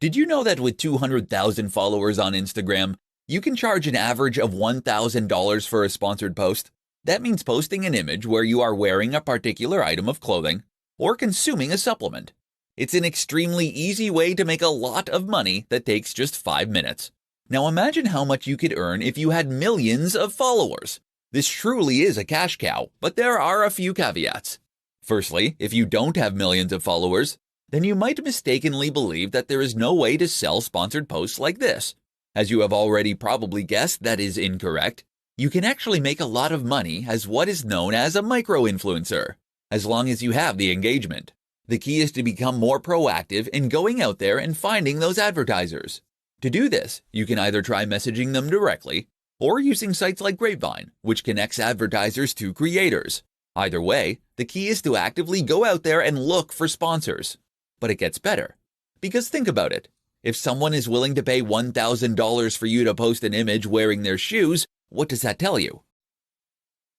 Did you know that with 200,000 followers on Instagram, you can charge an average of $1,000 for a sponsored post? That means posting an image where you are wearing a particular item of clothing or consuming a supplement. It's an extremely easy way to make a lot of money that takes just 5 minutes. Now imagine how much you could earn if you had millions of followers. This truly is a cash cow, but there are a few caveats. Firstly, if you don't have millions of followers, then you might mistakenly believe that there is no way to sell sponsored posts like this. As you have already probably guessed, that is incorrect. You can actually make a lot of money as what is known as a micro-influencer, as long as you have the engagement. The key is to become more proactive in going out there and finding those advertisers. To do this, you can either try messaging them directly or using sites like Grapevine, which connects advertisers to creators. Either way, the key is to actively go out there and look for sponsors. But it gets better. Because think about it. If someone is willing to pay $1,000 for you to post an image wearing their shoes, what does that tell you?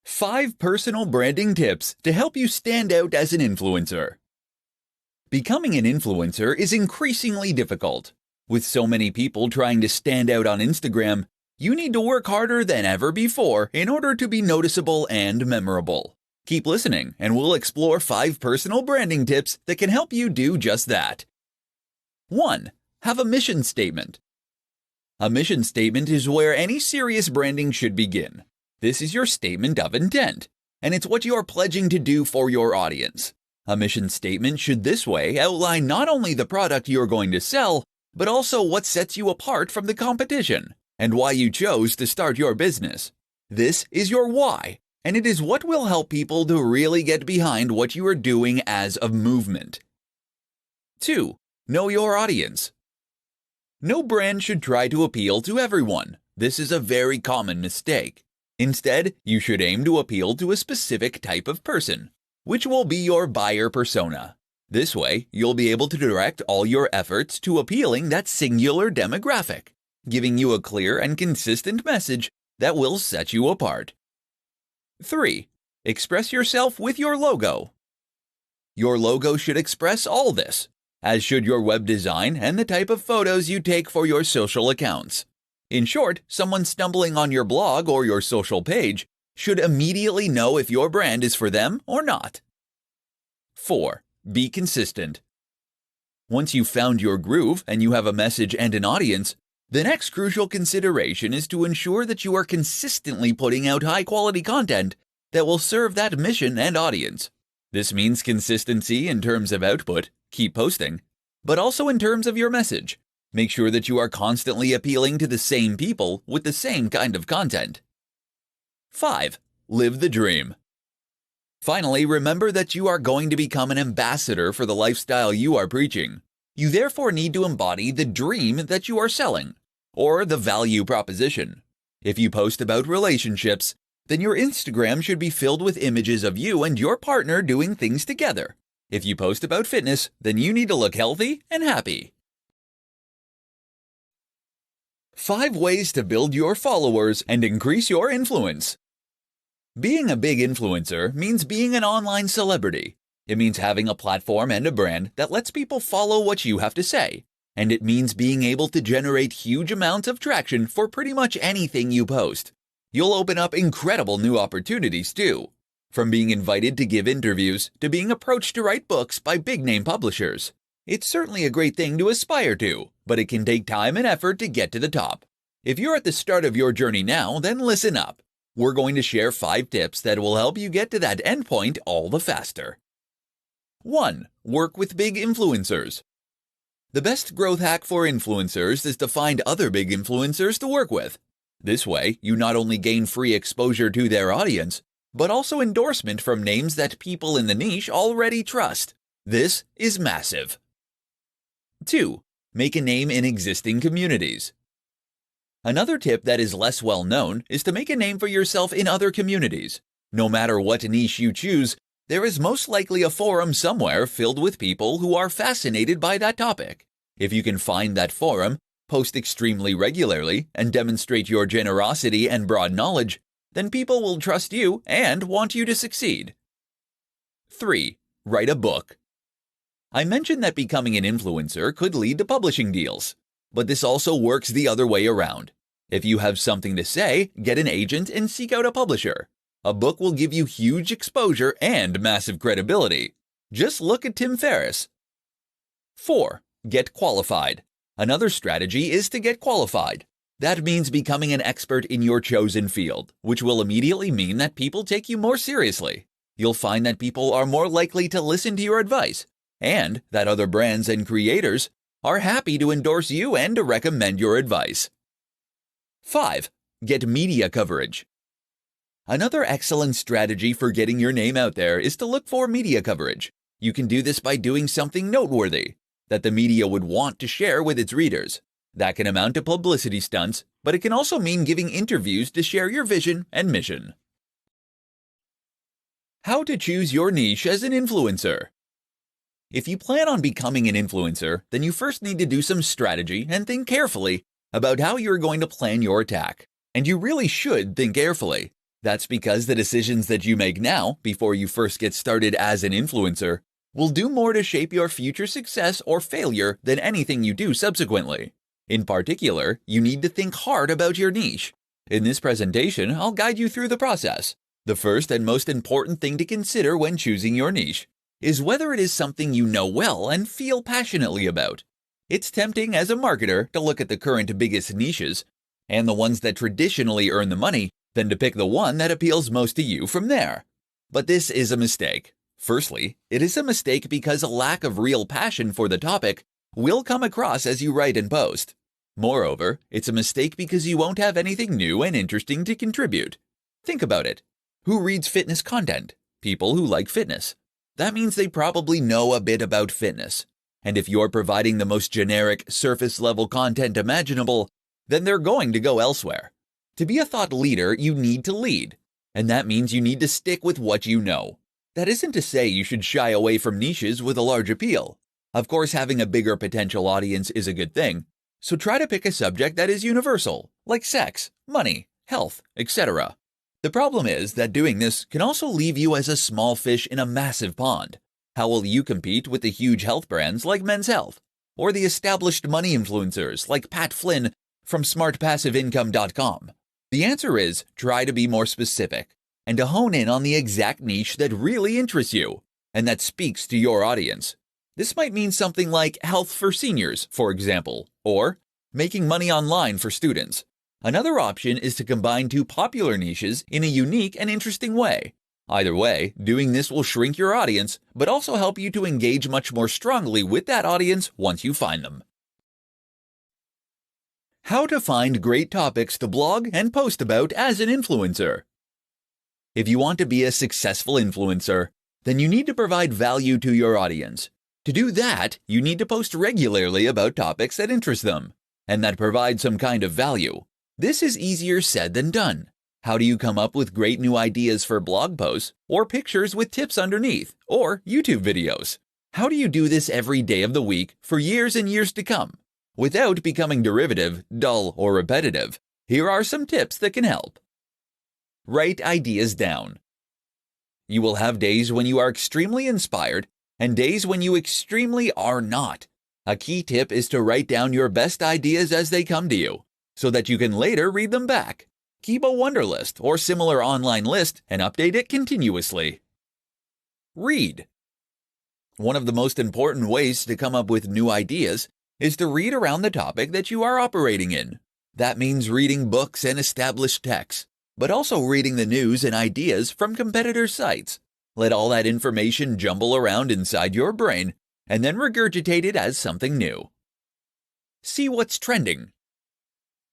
5 personal branding tips to help you stand out as an influencer. Becoming an influencer is increasingly difficult. With so many people trying to stand out on Instagram, you need to work harder than ever before in order to be noticeable and memorable. Keep listening, and we'll explore 5 personal branding tips that can help you do just that. 1. Have a mission statement. A mission statement is where any serious branding should begin. This is your statement of intent, and it's what you are pledging to do for your audience. A mission statement should this way outline not only the product you're going to sell, but also what sets you apart from the competition, and why you chose to start your business. This is your why, and it is what will help people to really get behind what you are doing as a movement. 2. Know your audience. No brand should try to appeal to everyone. This is a very common mistake. Instead, you should aim to appeal to a specific type of person, which will be your buyer persona. This way, you'll be able to direct all your efforts to appealing that singular demographic, giving you a clear and consistent message that will set you apart. 3. Express yourself with your logo. Your logo should express all this, as should your web design and the type of photos you take for your social accounts. In short, someone stumbling on your blog or your social page should immediately know if your brand is for them or not. 4. Be consistent. Once you've found your groove and you have a message and an audience, the next crucial consideration is to ensure that you are consistently putting out high-quality content that will serve that mission and audience. This means consistency in terms of output, keep posting, but also in terms of your message. Make sure that you are constantly appealing to the same people with the same kind of content. 5. Live the dream. Finally, remember that you are going to become an ambassador for the lifestyle you are preaching. You therefore need to embody the dream that you are selling, or the value proposition. If you post about relationships, then your Instagram should be filled with images of you and your partner doing things together. If you post about fitness, then you need to look healthy and happy. 5 ways to build your followers and increase your influence. Being a big influencer means being an online celebrity. It means having a platform and a brand that lets people follow what you have to say. And it means being able to generate huge amounts of traction for pretty much anything you post. You'll open up incredible new opportunities too. From being invited to give interviews to being approached to write books by big-name publishers. It's certainly a great thing to aspire to, but it can take time and effort to get to the top. If you're at the start of your journey now, then listen up. We're going to share 5 tips that will help you get to that endpoint all the faster. 1. Work with big influencers. The best growth hack for influencers is to find other big influencers to work with. This way, you not only gain free exposure to their audience, but also endorsement from names that people in the niche already trust. This is massive. 2. Make a name in existing communities. Another tip that is less well known is to make a name for yourself in other communities. No matter what niche you choose, there is most likely a forum somewhere filled with people who are fascinated by that topic. If you can find that forum, post extremely regularly, and demonstrate your generosity and broad knowledge, then people will trust you and want you to succeed. 3. Write a book. I mentioned that becoming an influencer could lead to publishing deals. But this also works the other way around. If you have something to say, get an agent and seek out a publisher. A book will give you huge exposure and massive credibility. Just look at Tim Ferriss. 4. Get qualified. Another strategy is to get qualified. That means becoming an expert in your chosen field, which will immediately mean that people take you more seriously. You'll find that people are more likely to listen to your advice, and that other brands and creators are happy to endorse you and to recommend your advice. 5. Get media coverage. Another excellent strategy for getting your name out there is to look for media coverage. You can do this by doing something noteworthy that the media would want to share with its readers. That can amount to publicity stunts, but it can also mean giving interviews to share your vision and mission. How to choose your niche as an influencer. If you plan on becoming an influencer, then you first need to do some strategy and think carefully about how you're going to plan your attack. And you really should think carefully. That's because the decisions that you make now, before you first get started as an influencer, will do more to shape your future success or failure than anything you do subsequently. In particular, you need to think hard about your niche. In this presentation, I'll guide you through the process. The first and most important thing to consider when choosing your niche is whether it is something you know well and feel passionately about. It's tempting as a marketer to look at the current biggest niches and the ones that traditionally earn the money, then to pick the one that appeals most to you from there. But this is a mistake. Firstly, it is a mistake because a lack of real passion for the topic will come across as you write and post. Moreover, it's a mistake because you won't have anything new and interesting to contribute. Think about it. Who reads fitness content? People who like fitness. That means they probably know a bit about fitness. And if you're providing the most generic, surface-level content imaginable, then they're going to go elsewhere. To be a thought leader, you need to lead. And that means you need to stick with what you know. That isn't to say you should shy away from niches with a large appeal. Of course, having a bigger potential audience is a good thing. So try to pick a subject that is universal, like sex, money, health, etc. The problem is that doing this can also leave you as a small fish in a massive pond. How will you compete with the huge health brands like Men's Health, or the established money influencers like Pat Flynn from smartpassiveincome.com? The answer is try to be more specific and to hone in on the exact niche that really interests you and that speaks to your audience. This might mean something like health for seniors, for example, or making money online for students. Another option is to combine two popular niches in a unique and interesting way. Either way, doing this will shrink your audience, but also help you to engage much more strongly with that audience once you find them. How to find great topics to blog and post about as an influencer. If you want to be a successful influencer, then you need to provide value to your audience. To do that, you need to post regularly about topics that interest them and that provide some kind of value. This is easier said than done. How do you come up with great new ideas for blog posts or pictures with tips underneath or YouTube videos? How do you do this every day of the week for years and years to come without becoming derivative, dull, or repetitive? Here are some tips that can help. Write ideas down. You will have days when you are extremely inspired and days when you extremely are not. A key tip is to write down your best ideas as they come to you, so that you can later read them back. Keep a Wunderlist or similar online list and update it continuously. Read. One of the most important ways to come up with new ideas is to read around the topic that you are operating in. That means reading books and established texts, but also reading the news and ideas from competitor sites. Let all that information jumble around inside your brain and then regurgitate it as something new. See what's trending.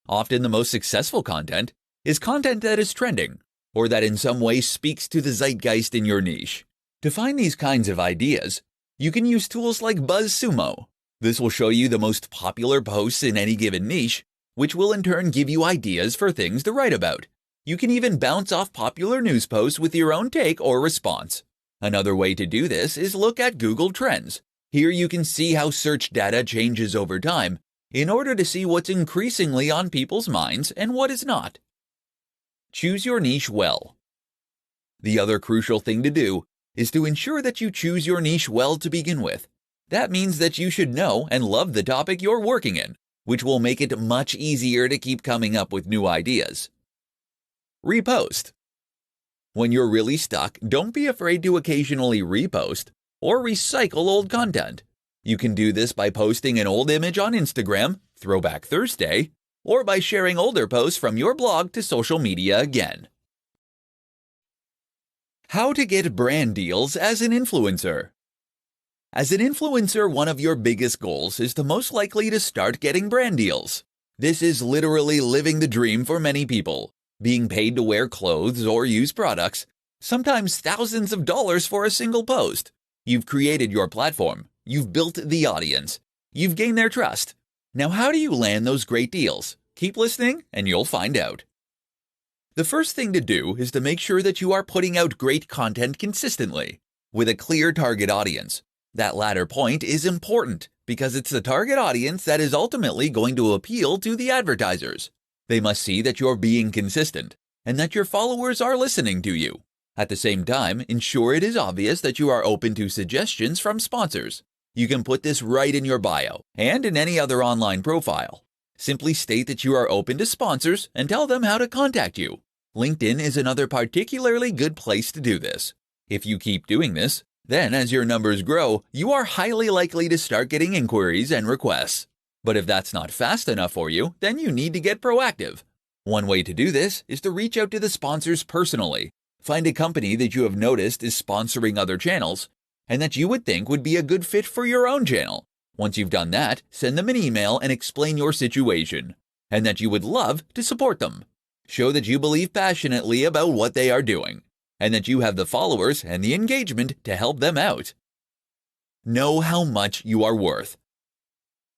Often the most successful content is content that is trending, or that in some way speaks to the zeitgeist in your niche. To find these kinds of ideas, you can use tools like BuzzSumo. This will show you the most popular posts in any given niche, which will in turn give you ideas for things to write about. You can even bounce off popular news posts with your own take or response. Another way to do this is look at Google Trends. Here you can see how search data changes over time in order to see what's increasingly on people's minds and what is not. Choose your niche well. The other crucial thing to do is to ensure that you choose your niche well to begin with. That means that you should know and love the topic you're working in, which will make it much easier to keep coming up with new ideas. Repost. When you're really stuck, don't be afraid to occasionally repost or recycle old content. You can do this by posting an old image on Instagram, Throwback Thursday, or by sharing older posts from your blog to social media again. How to get brand deals as an influencer. As an influencer, one of your biggest goals is the most likely to start getting brand deals. This is literally living the dream for many people, being paid to wear clothes or use products, sometimes thousands of dollars for a single post. You've created your platform, you've built the audience, you've gained their trust. Now, how do you land those great deals? Keep listening and you'll find out. The first thing to do is to make sure that you are putting out great content consistently, with a clear target audience. That latter point is important because it's the target audience that is ultimately going to appeal to the advertisers. They must see that you're being consistent and that your followers are listening to you. At the same time, ensure it is obvious that you are open to suggestions from sponsors. You can put this right in your bio and in any other online profile. Simply state that you are open to sponsors and tell them how to contact you. LinkedIn is another particularly good place to do this. If you keep doing this, then as your numbers grow, you are highly likely to start getting inquiries and requests. But if that's not fast enough for you, then you need to get proactive. One way to do this is to reach out to the sponsors personally. Find a company that you have noticed is sponsoring other channels and that you would think would be a good fit for your own channel. Once you've done that, send them an email and explain your situation and that you would love to support them. Show that you believe passionately about what they are doing and that you have the followers and the engagement to help them out. Know how much you are worth.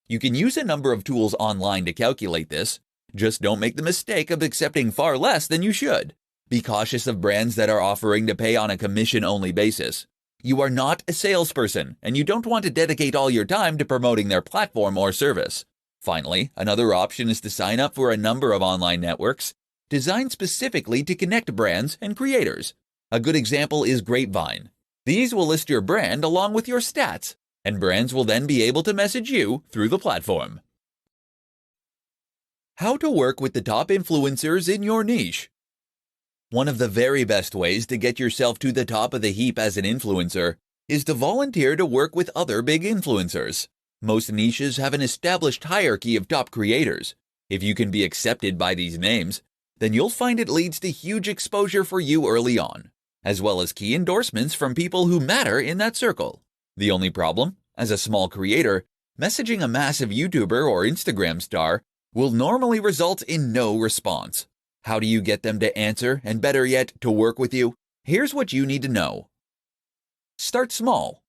You can use a number of tools online to calculate this. Just don't make the mistake of accepting far less than you should. Be cautious of brands that are offering to pay on a commission-only basis. You are not a salesperson, and you don't want to dedicate all your time to promoting their platform or service. Finally, another option is to sign up for a number of online networks designed specifically to connect brands and creators. A good example is Grapevine. These will list your brand along with your stats, and brands will then be able to message you through the platform. How to work with the top influencers in your niche. One of the very best ways to get yourself to the top of the heap as an influencer is to volunteer to work with other big influencers. Most niches have an established hierarchy of top creators. If you can be accepted by these names, then you'll find it leads to huge exposure for you early on, as well as key endorsements from people who matter in that circle. The only problem, as a small creator, messaging a massive YouTuber or Instagram star will normally result in no response. How do you get them to answer and, better yet, to work with you? Here's what you need to know. Start small.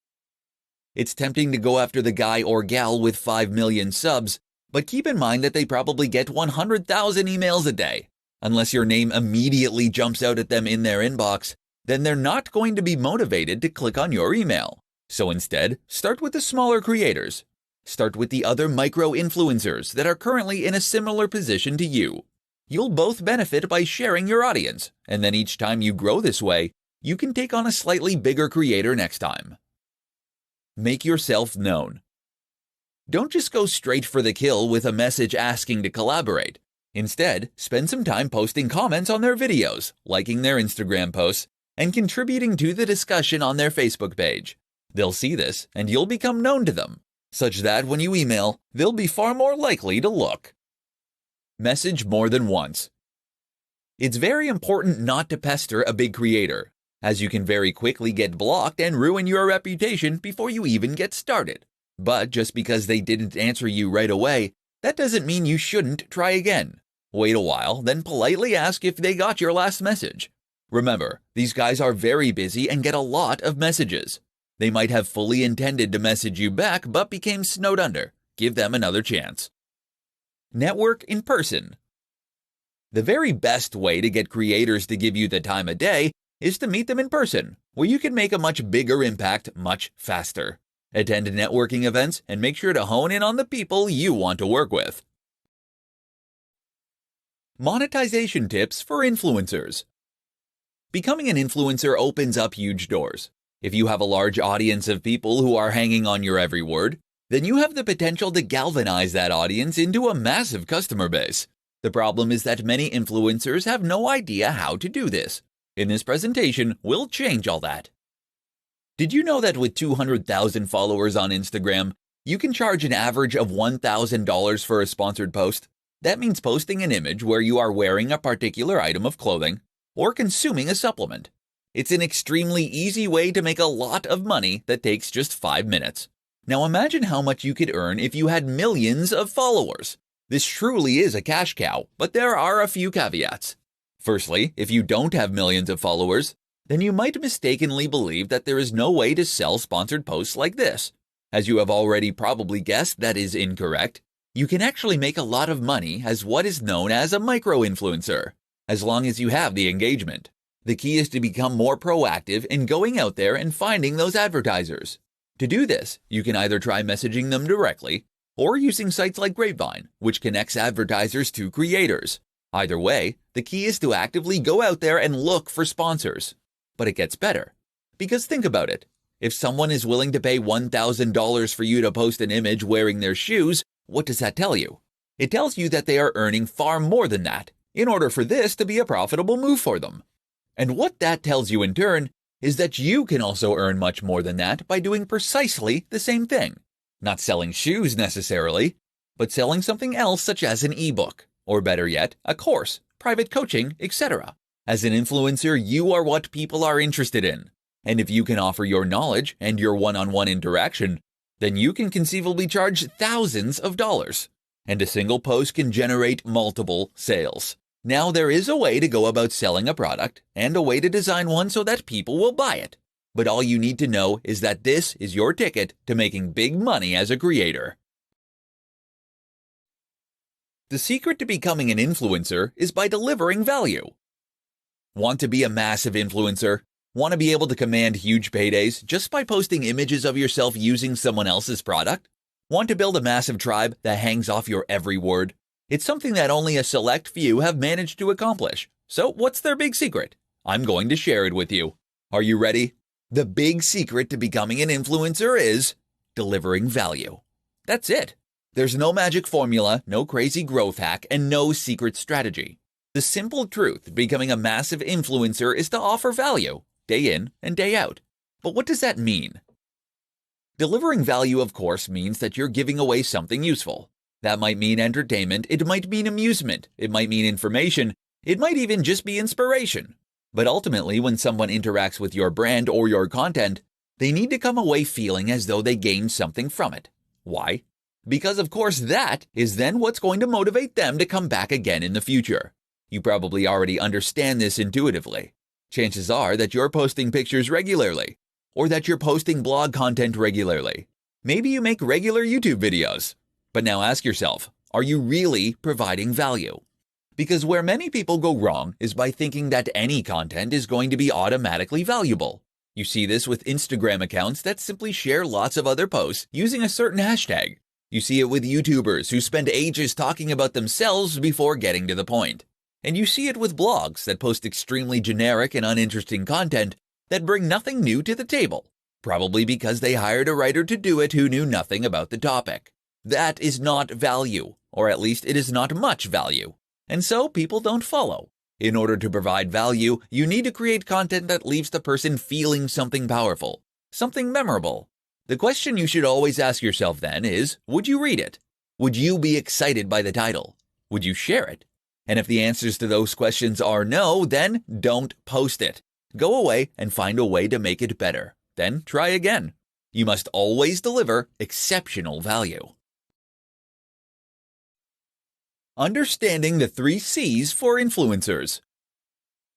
It's tempting to go after the guy or gal with 5 million subs, but keep in mind that they probably get 100,000 emails a day. Unless your name immediately jumps out at them in their inbox, then they're not going to be motivated to click on your email. So instead, start with the smaller creators. Start with the other micro-influencers that are currently in a similar position to you. You'll both benefit by sharing your audience, and then each time you grow this way, you can take on a slightly bigger creator next time. Make yourself known. Don't just go straight for the kill with a message asking to collaborate. Instead, spend some time posting comments on their videos, liking their Instagram posts, and contributing to the discussion on their Facebook page. They'll see this, and you'll become known to them, such that when you email, they'll be far more likely to look. Message more than once. It's very important not to pester a big creator, as you can very quickly get blocked and ruin your reputation before you even get started. But just because they didn't answer you right away, that doesn't mean you shouldn't try again. Wait a while, then politely ask if they got your last message. Remember, these guys are very busy and get a lot of messages. They might have fully intended to message you back but became snowed under. Give them another chance. Network in person. The very best way to get creators to give you the time of day is to meet them in person, where you can make a much bigger impact much faster. Attend networking events and make sure to hone in on the people you want to work with. Monetization tips for influencers. Becoming an influencer opens up huge doors. If you have a large audience of people who are hanging on your every word, then you have the potential to galvanize that audience into a massive customer base. The problem is that many influencers have no idea how to do this. In this presentation, we'll change all that. Did you know that with 200,000 followers on Instagram, you can charge an average of $1,000 for a sponsored post? That means posting an image where you are wearing a particular item of clothing or consuming a supplement. It's an extremely easy way to make a lot of money that takes just 5 minutes. Now imagine how much you could earn if you had millions of followers. This truly is a cash cow, but there are a few caveats. Firstly, if you don't have millions of followers, then you might mistakenly believe that there is no way to sell sponsored posts like this. As you have already probably guessed, that is incorrect. You can actually make a lot of money as what is known as a micro-influencer, as long as you have the engagement. The key is to become more proactive in going out there and finding those advertisers. To do this, you can either try messaging them directly or using sites like Grapevine, which connects advertisers to creators. Either way, the key is to actively go out there and look for sponsors. But it gets better. Because think about it. If someone is willing to pay $1,000 for you to post an image wearing their shoes, what does that tell you? It tells you that they are earning far more than that, in order for this to be a profitable move for them. And what that tells you in turn is that you can also earn much more than that by doing precisely the same thing. Not selling shoes necessarily, but selling something else such as an ebook, or better yet, a course, private coaching, etc. As an influencer, you are what people are interested in. And if you can offer your knowledge and your one-on-one interaction, then you can conceivably charge thousands of dollars. And a single post can generate multiple sales. Now there is a way to go about selling a product and a way to design one so that people will buy it. But all you need to know is that this is your ticket to making big money as a creator. The secret to becoming an influencer is by delivering value. Want to be a massive influencer? Want to be able to command huge paydays just by posting images of yourself using someone else's product? Want to build a massive tribe that hangs off your every word? It's something that only a select few have managed to accomplish. So what's their big secret? I'm going to share it with you. Are you ready? The big secret to becoming an influencer is delivering value. That's it. There's no magic formula, no crazy growth hack, and no secret strategy. The simple truth becoming a massive influencer is to offer value, day in and day out. But what does that mean? Delivering value, of course, means that you're giving away something useful. That might mean entertainment, it might mean amusement, it might mean information, it might even just be inspiration. But ultimately, when someone interacts with your brand or your content, they need to come away feeling as though they gained something from it. Why? Because of course that is then what's going to motivate them to come back again in the future. You probably already understand this intuitively. Chances are that you're posting pictures regularly, or that you're posting blog content regularly. Maybe you make regular YouTube videos. But now ask yourself, are you really providing value? Because where many people go wrong is by thinking that any content is going to be automatically valuable. You see this with Instagram accounts that simply share lots of other posts using a certain hashtag. You see it with YouTubers who spend ages talking about themselves before getting to the point. And you see it with blogs that post extremely generic and uninteresting content that bring nothing new to the table, probably because they hired a writer to do it who knew nothing about the topic. That is not value, or at least it is not much value. And so people don't follow. In order to provide value, you need to create content that leaves the person feeling something powerful, something memorable. The question you should always ask yourself then is, would you read it? Would you be excited by the title? Would you share it? And if the answers to those questions are no, then don't post it. Go away and find a way to make it better. Then try again. You must always deliver exceptional value. Understanding the 3 C's for influencers.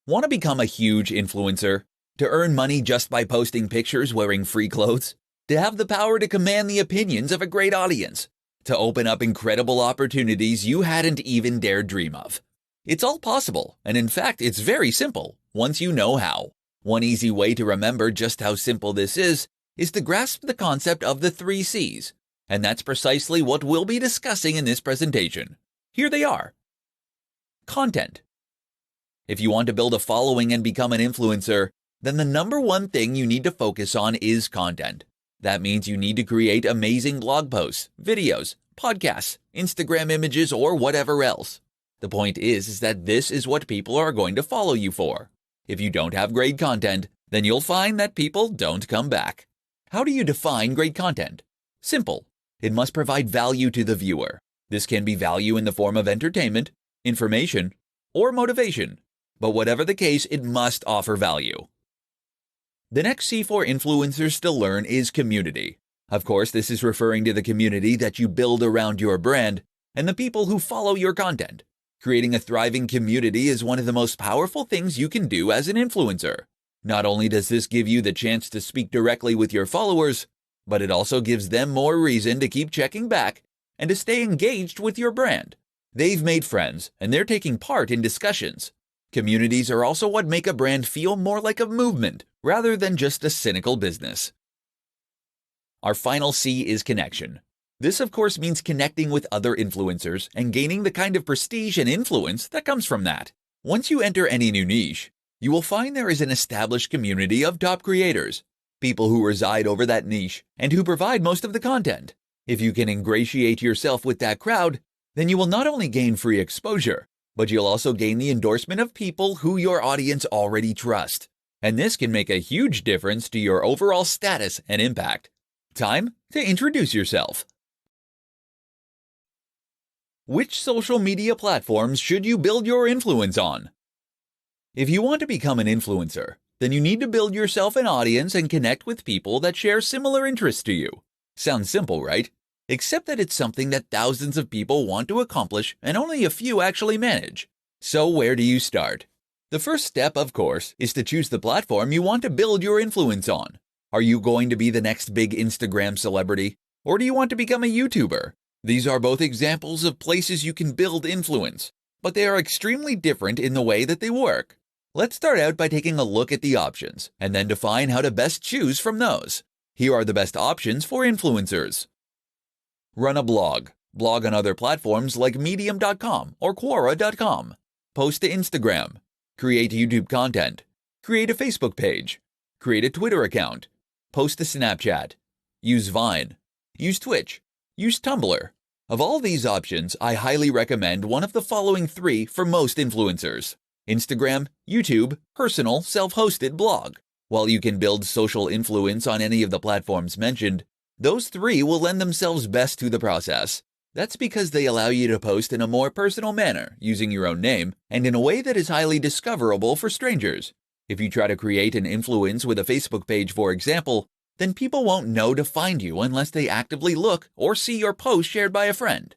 Want to become a huge influencer? To earn money just by posting pictures wearing free clothes? To have the power to command the opinions of a great audience? To open up incredible opportunities you hadn't even dared dream of? It's all possible, and in fact, it's very simple, once you know how. One easy way to remember just how simple this is to grasp the concept of the 3 C's, and that's precisely what we'll be discussing in this presentation. Here they are. Content. If you want to build a following and become an influencer, then the number one thing you need to focus on is content. That means you need to create amazing blog posts, videos, podcasts, Instagram images, or whatever else. The point is that this is what people are going to follow you for. If you don't have great content, then you'll find that people don't come back. How do you define great content? Simple. It must provide value to the viewer. This can be value in the form of entertainment, information, or motivation. But whatever the case, it must offer value. The next C for influencers to learn is community. Of course, this is referring to the community that you build around your brand and the people who follow your content. Creating a thriving community is one of the most powerful things you can do as an influencer. Not only does this give you the chance to speak directly with your followers, but it also gives them more reason to keep checking back and to stay engaged with your brand. They've made friends, and they're taking part in discussions. Communities are also what make a brand feel more like a movement rather than just a cynical business. Our final C is connection. This, of course, means connecting with other influencers and gaining the kind of prestige and influence that comes from that. Once you enter any new niche, you will find there is an established community of top creators, people who reside over that niche and who provide most of the content. If you can ingratiate yourself with that crowd, then you will not only gain free exposure, but you'll also gain the endorsement of people who your audience already trust. And this can make a huge difference to your overall status and impact. Time to introduce yourself. Which social media platforms should you build your influence on? If you want to become an influencer, then you need to build yourself an audience and connect with people that share similar interests to you. Sounds simple, right? Except that it's something that thousands of people want to accomplish and only a few actually manage. So where do you start? The first step, of course, is to choose the platform you want to build your influence on. Are you going to be the next big Instagram celebrity? Or do you want to become a YouTuber? These are both examples of places you can build influence, but they are extremely different in the way that they work. Let's start out by taking a look at the options, and then define how to best choose from those. Here are the best options for influencers. Run a blog. Blog on other platforms like medium.com or quora.com. Post to Instagram. Create YouTube content. Create a Facebook page. Create a Twitter account. Post to Snapchat. Use Vine. Use Twitch. Use Tumblr. Of all these options, I highly recommend one of the following 3 for most influencers: Instagram, YouTube, personal, self-hosted blog. While you can build social influence on any of the platforms mentioned, those 3 will lend themselves best to the process. That's because they allow you to post in a more personal manner, using your own name, and in a way that is highly discoverable for strangers. If you try to create an influence with a Facebook page, for example, then people won't know to find you unless they actively look or see your post shared by a friend.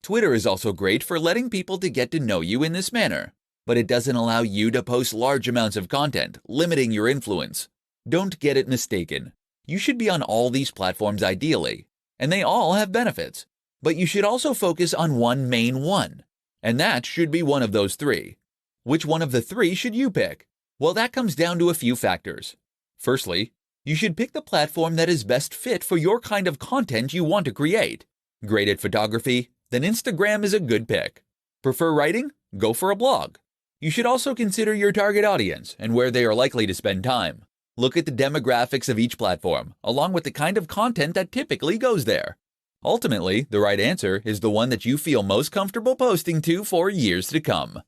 Twitter is also great for letting people to get to know you in this manner, but it doesn't allow you to post large amounts of content, limiting your influence. Don't get it mistaken. You should be on all these platforms ideally, and they all have benefits. But you should also focus on one main one, and that should be one of those 3. Which one of the 3 should you pick? Well, that comes down to a few factors. Firstly, you should pick the platform that is best fit for your kind of content you want to create. Great at photography? Then Instagram is a good pick. Prefer writing? Go for a blog. You should also consider your target audience and where they are likely to spend time. Look at the demographics of each platform, along with the kind of content that typically goes there. Ultimately, the right answer is the one that you feel most comfortable posting to for years to come.